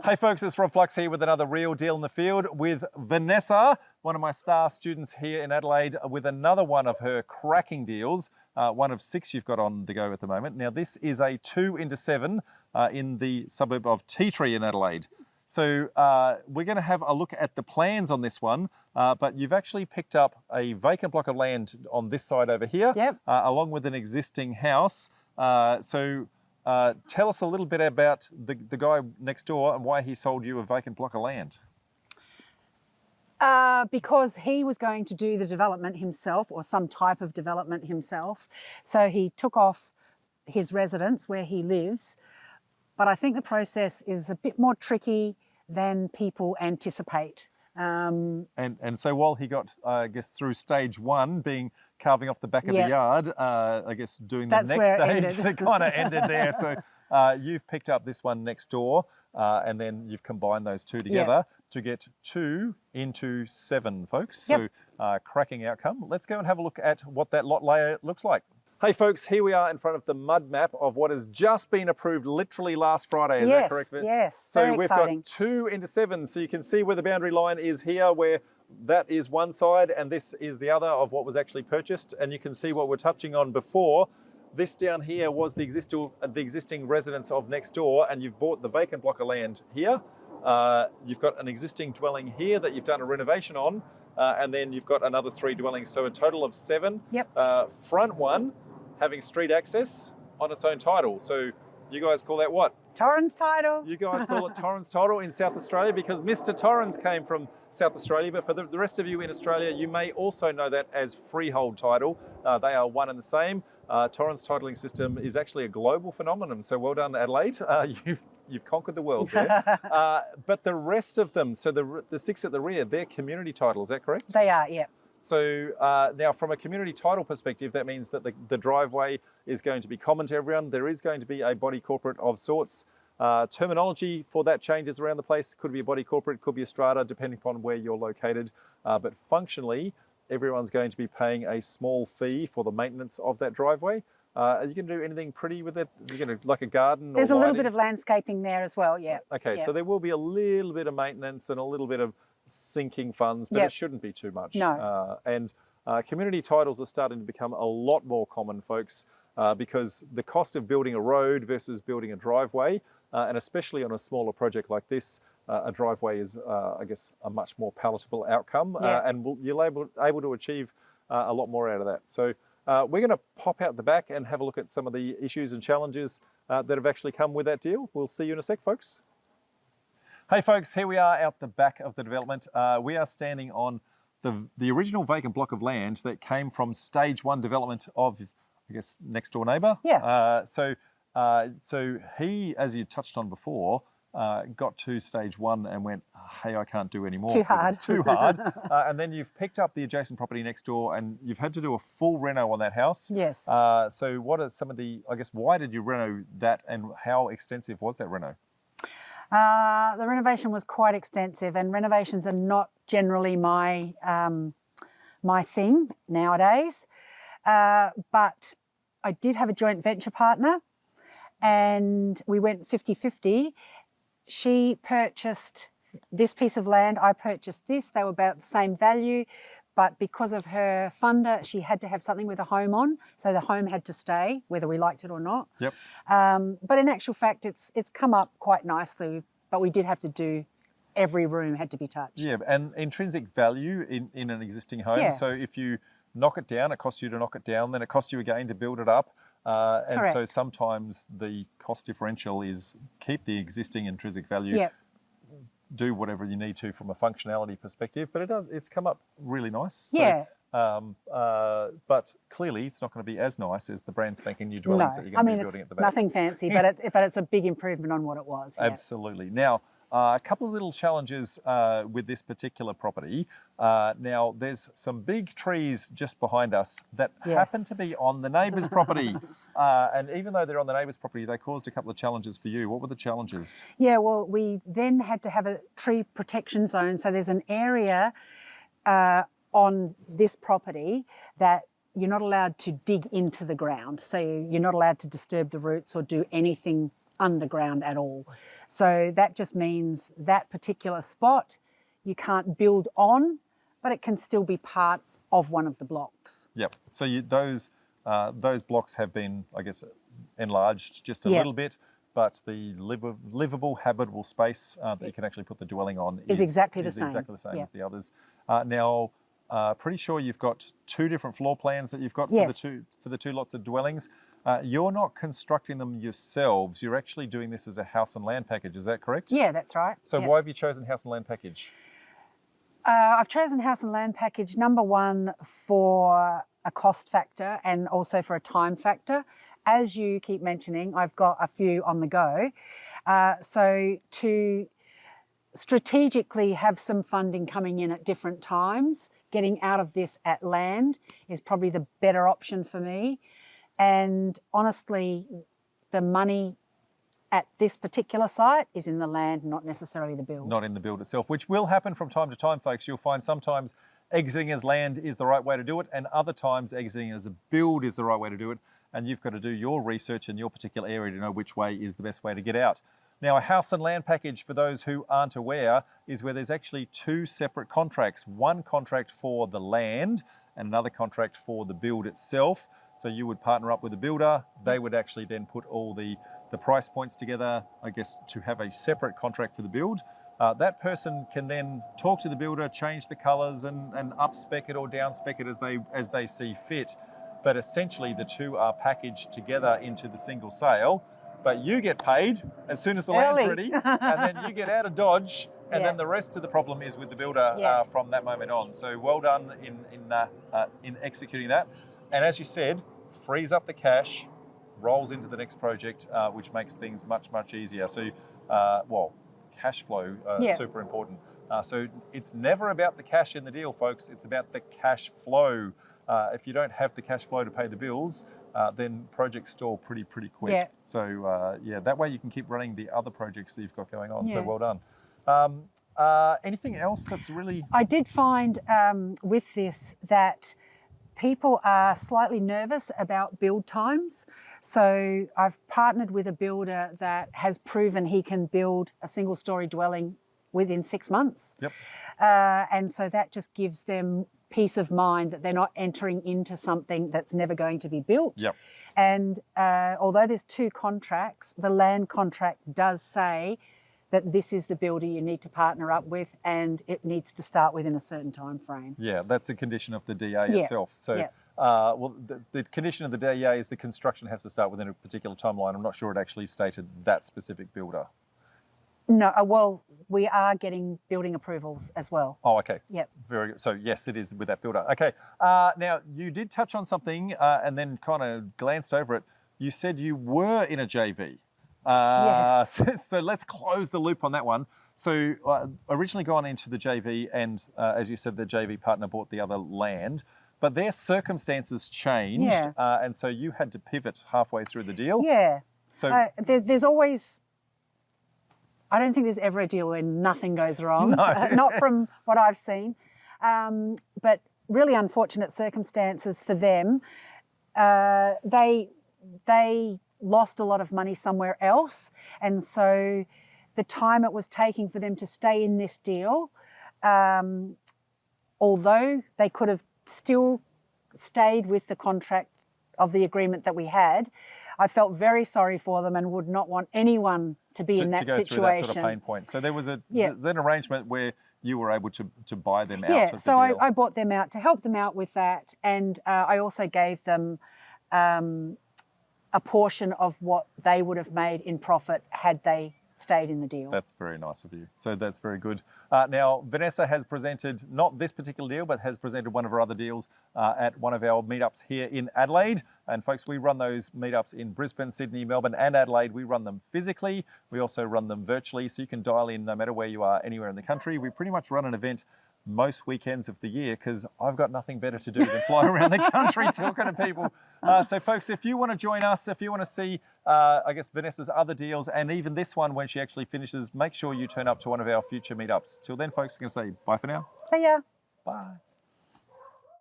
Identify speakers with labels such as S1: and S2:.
S1: Hey folks, it's Rob Flux here with another Real Deal in the Field with Vanessa, one of my star students here in Adelaide, with another one of her cracking deals, one of 6 you've got on the go at the moment. Now this is a 2 into 7 in the suburb of Tea Tree in Adelaide. So we're going to have a look at the plans on this one, but you've actually picked up a vacant block of land on this side over here, along with an existing house. Tell us a little bit about the guy next door and why he sold you a vacant block of land.
S2: Because he was going to do the development himself, or some type of development himself. So he took off his residence where he lives. But I think the process is a bit more tricky than people anticipate.
S1: And so while he got, I guess, through stage 1, being carving off the back of the yard, I guess doing the next stage, it kind of ended there. So you've picked up this one next door, and then you've combined those two together to get 2 into 7, folks. So cracking outcome. Let's go and have a look at what that lot layout looks like. Hey folks, here we are in front of the mud map of what has just been approved literally last Friday, is that correct?
S2: Yes,
S1: so
S2: very
S1: we've
S2: exciting.
S1: got 2 into 7, so you can see where the boundary line is here, where that is one side and this is the other of what was actually purchased, and you can see what we're touching on before. This down here was the existing residence of next door, and you've bought the vacant block of land here. You've got an existing dwelling here that you've done a renovation on, and then you've got another 3 dwellings, so a total of 7. Front one having street access on its own title. So you guys call that what?
S2: Torrens title.
S1: You guys call it Torrens title in South Australia because Mr. Torrens came from South Australia, but for the rest of you in Australia, you may also know that as freehold title. They are one and the same. Torrens titling system is actually a global phenomenon, so well done, Adelaide. You've conquered the world there. But the rest of them, so the 6 at the rear, they're community title, is that correct?
S2: They are, yeah.
S1: So now from a community title perspective, that means that the driveway is going to be common to everyone. There is going to be a body corporate of sorts. Terminology for that changes around the place. Could be a body corporate, could be a strata, depending upon where you're located. But functionally, everyone's going to be paying a small fee for the maintenance of that driveway. Are you going to do anything pretty with it? You're going to, like a garden?
S2: There's a little bit of landscaping there as well, yeah.
S1: Okay, so there will be a little bit of maintenance and a little bit of sinking funds, but it shouldn't be too much.
S2: No.
S1: Community titles are starting to become a lot more common, folks, because the cost of building a road versus building a driveway, and especially on a smaller project like this, a driveway is, I guess, a much more palatable outcome, and you're able to achieve a lot more out of that. So we're going to pop out the back and have a look at some of the issues and challenges that have actually come with that deal. We'll see you in a sec, folks. Hey folks, here we are out the back of the development. We are standing on the original vacant block of land that came from stage 1 development of, I guess, next door neighbour. So he, as you touched on before, got to stage 1 and went, hey, I can't do any more.
S2: Too hard.
S1: Too hard. And then you've picked up the adjacent property next door and you've had to do a full reno on that house.
S2: Yes.
S1: So what are some of the, I guess, why did you reno that and how extensive was that reno?
S2: The renovation was quite extensive, and renovations are not generally my my thing nowadays. But I did have a joint venture partner, and we went 50-50. She purchased this piece of land, I purchased this. They were about the same value, but because of her funder, she had to have something with a home on, so the home had to stay, whether we liked it or not.
S1: Yep.
S2: But in actual fact, it's come up quite nicely, but we did have to do, every room had to be touched.
S1: Yeah, and intrinsic value in an existing home.
S2: Yeah.
S1: So if you knock it down, it costs you to knock it down, then it costs you again to build it up. And
S2: Correct.
S1: so sometimes the cost differential is keep the existing intrinsic value.
S2: Yep.
S1: Do whatever you need to from a functionality perspective, but it's come up really nice. So,
S2: Yeah.
S1: But clearly it's not going to be as nice as the brand spanking new dwellings that you're going to be building at the back.
S2: Nothing fancy, but it's a big improvement on what it was. Yeah.
S1: Absolutely. Now, a couple of little challenges with this particular property. Now, there's some big trees just behind us that happen to be on the neighbour's property. And even though they're on the neighbour's property, they caused a couple of challenges for you. What were the challenges?
S2: Yeah, well, we then had to have a tree protection zone. So there's an area on this property that you're not allowed to dig into the ground. So you're not allowed to disturb the roots or do anything underground at all. So that just means that particular spot you can't build on, but it can still be part of one of the blocks.
S1: Yep. So those blocks have been, I guess, enlarged just a little bit, but the livable, habitable space that you can actually put the dwelling on is
S2: exactly the same
S1: as the others. Now, pretty sure you've got 2 different floor plans that you've got for the two lots of dwellings. You're not constructing them yourselves. You're actually doing this as a house and land package. Is that correct?
S2: Yeah, that's right.
S1: So why have you chosen house and land package?
S2: I've chosen house and land package, number one, for a cost factor and also for a time factor. As you keep mentioning, I've got a few on the go. So to strategically have some funding coming in at different times, getting out of this at land is probably the better option for me. And honestly, the money at this particular site is in the land, not necessarily the build.
S1: Not in the build itself, which will happen from time to time, folks. You'll find sometimes exiting as land is the right way to do it, and other times exiting as a build is the right way to do it. And you've got to do your research in your particular area to know which way is the best way to get out. Now, a house and land package, for those who aren't aware, is where there's actually 2 separate contracts. One contract for the land and another contract for the build itself. So you would partner up with a builder. They would actually then put all the price points together, I guess, to have a separate contract for the build. That person can then talk to the builder, change the colours and up-spec it or down-spec it as they see fit. But essentially the 2 are packaged together into the single sale. But you get paid as soon as the land's ready, and then you get out of Dodge, and then the rest of the problem is with the builder from that moment on. So well done in executing that. And as you said, frees up the cash, rolls into the next project, which makes things much, much easier. So, cash flow, super important. So it's never about the cash in the deal, folks. It's about the cash flow. If you don't have the cash flow to pay the bills, then projects stall pretty quick.
S2: Yeah.
S1: So that way you can keep running the other projects that you've got going on. So well done. Anything else that's really...
S2: I did find with this that people are slightly nervous about build times. So I've partnered with a builder that has proven he can build a single story dwelling within 6 months.
S1: Yep.
S2: And so that just gives them peace of mind that they're not entering into something that's never going to be built.
S1: Yep.
S2: And although there's 2 contracts, the land contract does say that this is the builder you need to partner up with and it needs to start within a certain time frame.
S1: Yeah, that's a condition of the DA itself. So, the condition of the DA is the construction has to start within a particular timeline. I'm not sure it actually stated that specific builder.
S2: No, well, we are getting building approvals as well.
S1: Oh, okay.
S2: Yep.
S1: Very good. So yes, it is with that builder. Okay. Now you did touch on something and then kind of glanced over it. You said you were in a JV.
S2: Yes.
S1: So let's close the loop on that one. So originally gone into the JV and as you said, the JV partner bought the other land, but their circumstances changed and so you had to pivot halfway through the deal.
S2: Yeah.
S1: So
S2: there's always... I don't think there's ever a deal where nothing goes wrong,
S1: No.
S2: Not from what I've seen. But really unfortunate circumstances for them. They lost a lot of money somewhere else. And so the time it was taking for them to stay in this deal, although they could have still stayed with the contract of the agreement that we had, I felt very sorry for them and would not want anyone to be in that
S1: to go
S2: situation.
S1: through that sort of pain point. So there's an arrangement where you were able to buy them out of the deal.
S2: So I bought them out to help them out with that, and I also gave them a portion of what they would have made in profit had they stayed in the deal.
S1: That's very nice of you. So that's very good. Now, Vanessa has presented, not this particular deal, but has presented one of her other deals at one of our meetups here in Adelaide. And folks, we run those meetups in Brisbane, Sydney, Melbourne, and Adelaide. We run them physically. We also run them virtually, so you can dial in no matter where you are, anywhere in the country. We pretty much run an event most weekends of the year because I've got nothing better to do than fly around the country talking to people. So folks, if you want to join us, if you want to see, I guess, Vanessa's other deals and even this one when she actually finishes, make sure you turn up to one of our future meetups. Till then, folks, I'm going to say bye for now.
S2: See ya.
S1: Bye.